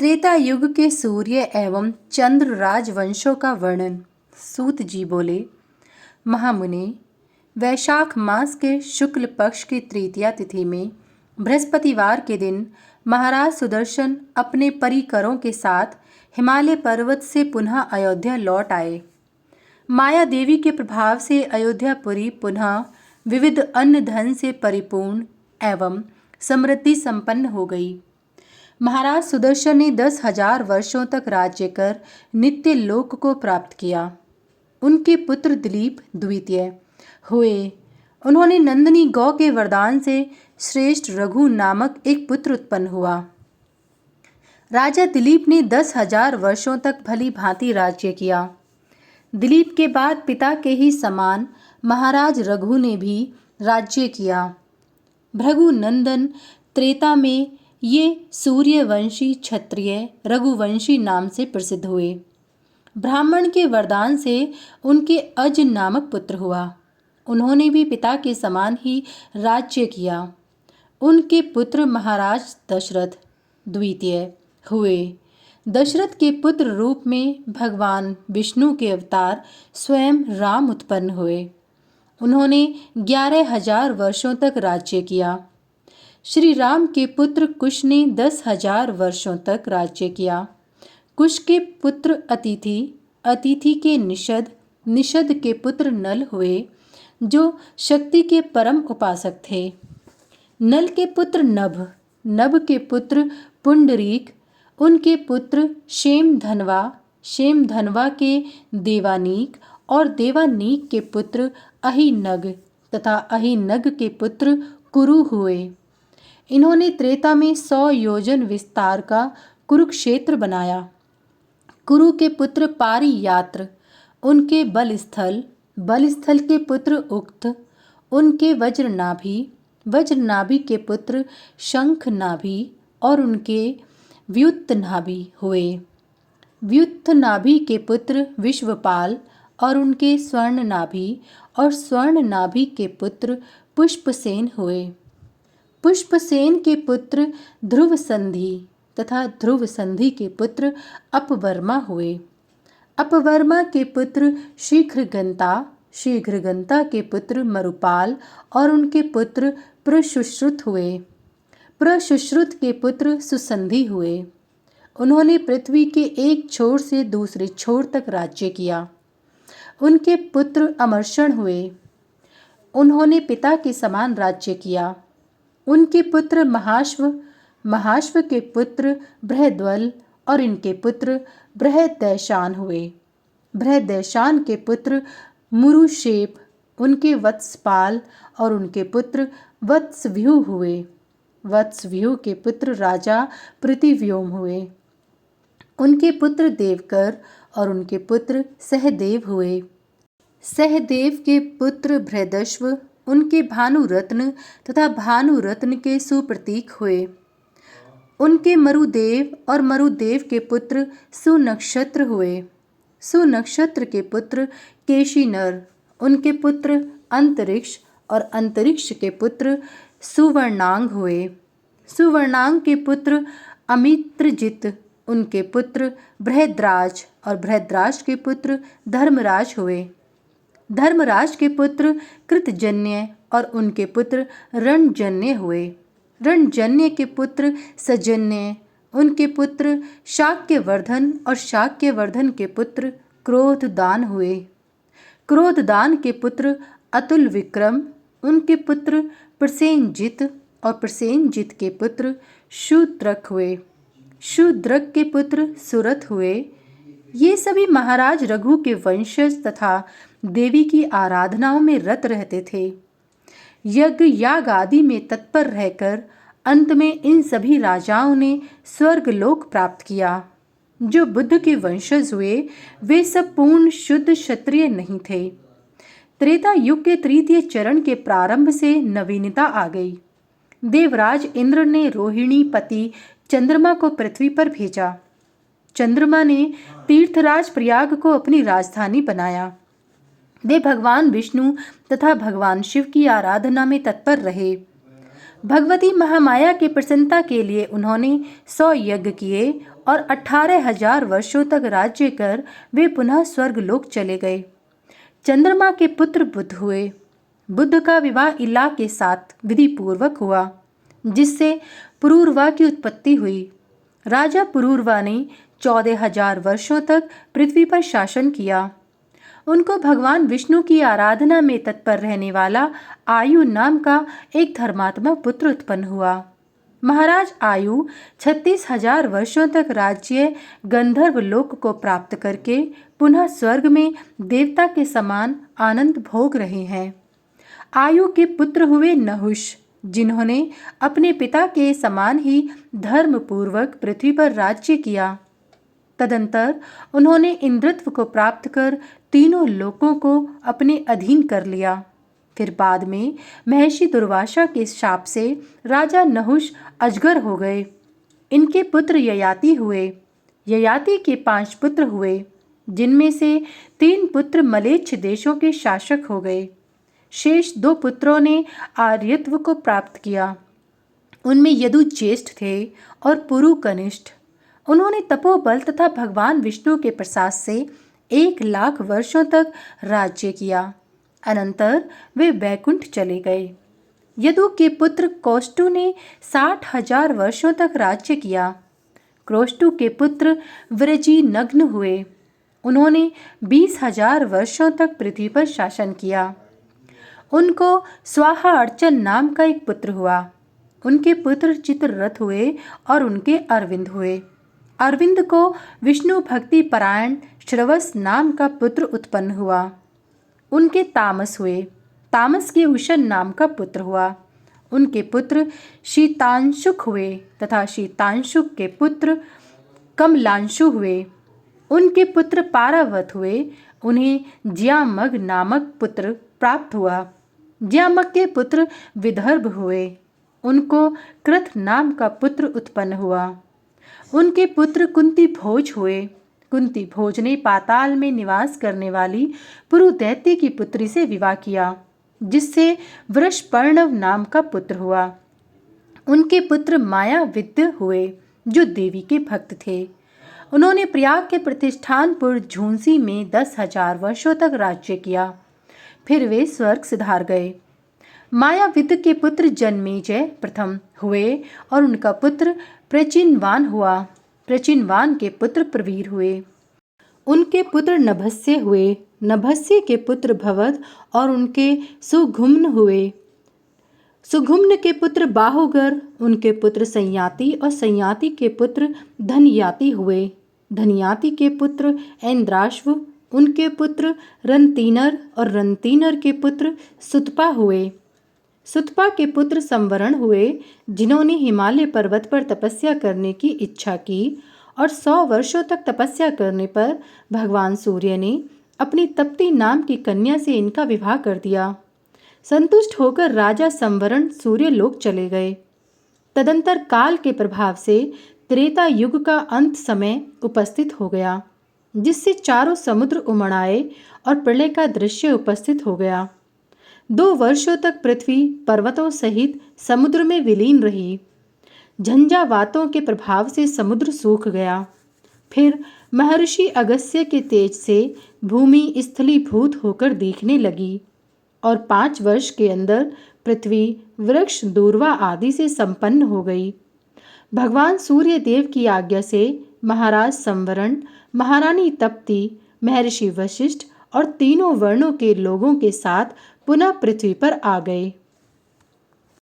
त्रेता युग के सूर्य एवं चंद्र राजवंशों का वर्णन। सूत जी बोले, महामुनि, वैशाख मास के शुक्ल पक्ष की तृतीया तिथि में बृहस्पतिवार के दिन महाराज सुदर्शन अपने परिकरों के साथ हिमालय पर्वत से पुनः अयोध्या लौट आए। माया देवी के प्रभाव से अयोध्यापुरी पुनः विविध अन्न धन से परिपूर्ण एवं समृद्धि संपन्न हो गई। महाराज सुदर्शन ने 10,000 वर्षों तक राज्य कर नित्य लोक को प्राप्त किया। उनके पुत्र दिलीप द्वितीय हुए। उन्होंने नंदिनी गौ के वरदान से श्रेष्ठ रघु नामक एक पुत्र उत्पन्न हुआ। राजा दिलीप ने 10,000 वर्षों तक भली भांति राज्य किया। दिलीप के बाद पिता के ही समान महाराज रघु ने भी राज्य किया। भृगु नंदन त्रेता में ये सूर्यवंशी क्षत्रिय रघुवंशी नाम से प्रसिद्ध हुए। ब्राह्मण के वरदान से उनके अज नामक पुत्र हुआ। उन्होंने भी पिता के समान ही राज्य किया। उनके पुत्र महाराज दशरथ द्वितीय हुए। दशरथ के पुत्र रूप में भगवान विष्णु के अवतार स्वयं राम उत्पन्न हुए। उन्होंने 11,000 वर्षों तक राज्य किया। श्री राम के पुत्र कुश ने 10,000 वर्षों तक राज्य किया। कुश के पुत्र अतिथि, अतिथि के निषद, निषद के पुत्र नल हुए, जो शक्ति के परम उपासक थे। नल के पुत्र नभ, नभ के पुत्र पुंडरीक, उनके पुत्र शेमधनवा, शेमधनवा के देवानीक और देवानीक के पुत्र अहिनग तथा अहिनग के पुत्र कुरु हुए। इन्होंने त्रेता में 100 योजन विस्तार का कुरुक्षेत्र बनाया। कुरु के पुत्र पारियात्र, उनके बलस्थल, बलस्थल के पुत्र उक्त, उनके वज्रनाभि, वज्रनाभि के पुत्र शंखनाभि और उनके व्युत्तनाभि हुए। व्युत्तनाभि के पुत्र विश्वपाल और उनके स्वर्णनाभि और स्वर्णनाभि के पुत्र पुष्पसेन हुए। पुष्पसेन के पुत्र ध्रुव संधि तथा ध्रुव संधि के पुत्र अपवर्मा हुए। अपवर्मा के पुत्र शीघ्रगंता, शीघ्रगंता के पुत्र मरुपाल और उनके पुत्र प्रशुश्रुत हुए। प्रशुश्रुत के पुत्र सुसंधि हुए। उन्होंने पृथ्वी के एक छोर से दूसरे छोर तक राज्य किया। उनके पुत्र अमर्षण हुए। उन्होंने पिता के समान राज्य किया। उनके पुत्र महाश्व, महाश्व के पुत्र बृहद्वल और इनके पुत्र बृहदैशान हुए। बृहदैशान के पुत्र मुरुशेप, उनके वत्सपाल और उनके पुत्र वत्सव्यूह हुए। वत्सव्यूह के पुत्र राजा प्रतिव्योम हुए। उनके पुत्र देवकर और उनके पुत्र सहदेव हुए। सहदेव के पुत्र बृहदश्व, उनके भानुरत्न तथा भानुरत्न के सुप्रतीक हुए। उनके मरुदेव और मरुदेव के पुत्र सुनक्षत्र हुए। सुनक्षत्र के पुत्र केशीनर, उनके पुत्र अंतरिक्ष और अंतरिक्ष के पुत्र सुवर्णांग हुए। सुवर्णांग के पुत्र अमित्रजित, उनके पुत्र बृहद्राज और बृहद्राज के पुत्र धर्मराज हुए। धर्मराज के पुत्र कृतजन्य और उनके पुत्र रणजन्य हुए। रणजन्य के पुत्र सजन्य, उनके पुत्र शाक्यवर्धन और शाक्यवर्धन के पुत्र क्रोधदान हुए। क्रोधदान के पुत्र अतुल विक्रम, उनके पुत्र प्रसेनजित और प्रसेनजित के पुत्र शूद्रक हुए। शूद्रक के पुत्र सुरथ हुए। ये सभी महाराज रघु के वंशज तथा देवी की आराधनाओं में रत रहते थे। यज्ञ याग आदि में तत्पर रहकर अंत में इन सभी राजाओं ने स्वर्गलोक प्राप्त किया। जो बुद्ध के वंशज हुए वे सब पूर्ण शुद्ध क्षत्रिय नहीं थे। त्रेता युग के तृतीय चरण के प्रारंभ से नवीनता आ गई। देवराज इंद्र ने रोहिणी पति चंद्रमा को पृथ्वी पर भेजा। चंद्रमा ने तीर्थराज प्रयाग को अपनी राजधानी बनाया। वे भगवान विष्णु तथा भगवान शिव की आराधना में तत्पर रहे। भगवती महामाया की प्रसन्नता के लिए उन्होंने 100 यज्ञ किए और 18,000 वर्षों तक राज्य कर वे पुनः स्वर्गलोक चले गए। चंद्रमा के पुत्र बुद्ध हुए। बुद्ध का विवाह इला के साथ विधि पूर्वक हुआ, जिससे पुरूरवा की उत्पत्ति हुई। राजा पुरूरवा ने 14,000 वर्षों तक पृथ्वी पर शासन किया। उनको भगवान विष्णु की आराधना में तत्पर रहने वाला आयु नाम का एक धर्मात्मा पुत्र उत्पन्न हुआ। महाराज आयु 36,000 वर्षों तक राज्य गंधर्व लोक को प्राप्त करके पुनः स्वर्ग में देवता के समान आनंद भोग रहे हैं। आयु के पुत्र हुए नहुष, जिन्होंने अपने पिता के समान ही धर्म पूर्वक पृथ्वी पर राज्य किया। तदंतर उन्होंने इंद्रत्व को प्राप्त कर तीनों लोकों को अपने अधीन कर लिया। फिर बाद में महर्षि दुर्वासा के शाप से राजा नहुष अजगर हो गए। इनके पुत्र ययाति हुए। ययाति के 5 पुत्र हुए, जिनमें से 3 पुत्र मलेच्छ देशों के शासक हो गए। शेष 2 पुत्रों ने आर्यत्व को प्राप्त किया। उनमें यदु ज्येष्ठ थे और पुरु कनिष्ठ। उन्होंने तपोबल तथा भगवान विष्णु के प्रसाद से 1,00,000 वर्षों तक राज्य किया। अनंतर वे वैकुंठ चले गए। यदु के पुत्र कौष्टु ने 60,000 वर्षों तक राज्य किया। क्रोष्टु के पुत्र वृजी नग्न हुए। उन्होंने 20,000 वर्षों तक पृथ्वी पर शासन किया। उनको स्वाहा अर्चन नाम का एक पुत्र हुआ। उनके पुत्र चित्ररथ हुए और उनके अरविंद हुए। अरविंद को विष्णु भक्ति परायण श्रवस नाम का पुत्र उत्पन्न हुआ। उनके तामस हुए। तामस के उशन नाम का पुत्र हुआ। उनके पुत्र शीतांशुक हुए तथा शीतांशुक के पुत्र कमलांशु हुए। उनके पुत्र पारावत हुए। उन्हें ज्यामग नामक पुत्र प्राप्त हुआ। ज्यामग के पुत्र विदर्भ हुए। उनको कृत नाम का पुत्र उत्पन्न हुआ। उनके पुत्र कुंती भोज हुए। कुंती भोज ने पाताल में निवास करने वाली पुरु दैत्य की पुत्री से विवाह किया, जिससे वृषपर्णव नाम का पुत्र हुआ। उनके पुत्र माया विद्य हुए, जो देवी के भक्त थे। उन्होंने प्रयाग के प्रतिष्ठानपुर झुंसी में 10,000 वर्षों तक राज्य किया। फिर वे स्वर्ग सिधार गए। मायाविद के पुत्र जन्मेजय प्रथम हुए और उनका पुत्र प्रचिनवान हुआ। प्रचिनवान के पुत्र प्रवीर हुए। उनके पुत्र नभस्य हुए। नभस्य के पुत्र भवद और उनके सुघुम्न हुए। सुघुम्न के पुत्र बाहुगर, उनके पुत्र संयाति और संयाति के पुत्र धनयाति हुए। धनयाति के पुत्र ऐन्द्राश्व, उनके पुत्र रंतीनर और रंतीनर के पुत्र सुतपा हुए। सुतपा के पुत्र संवरण हुए, जिन्होंने हिमालय पर्वत पर तपस्या करने की इच्छा की और 100 वर्षों तक तपस्या करने पर भगवान सूर्य ने अपनी तप्ती नाम की कन्या से इनका विवाह कर दिया। संतुष्ट होकर राजा संवरण सूर्य लोक चले गए। तदंतर काल के प्रभाव से त्रेता युग का अंत समय उपस्थित हो गया, जिससे चारों समुद्र उमड़ आए और प्रलय का दृश्य उपस्थित हो गया। 2 वर्षों तक पृथ्वी पर्वतों सहित समुद्र में विलीन रही। झंझावातों के प्रभाव से समुद्र सूख गया। फिर महर्षि अगस्त्य के तेज से भूमि स्थलीभूत होकर दिखने लगी और 5 वर्ष के अंदर पृथ्वी वृक्ष दूर्वा आदि से संपन्न हो गई। भगवान सूर्य देव की आज्ञा से महाराज संवरण, महारानी तप्ती, महर्षि वशिष्ठ और तीनों वर्णों के लोगों के साथ पुनः पृथ्वी पर आ गए।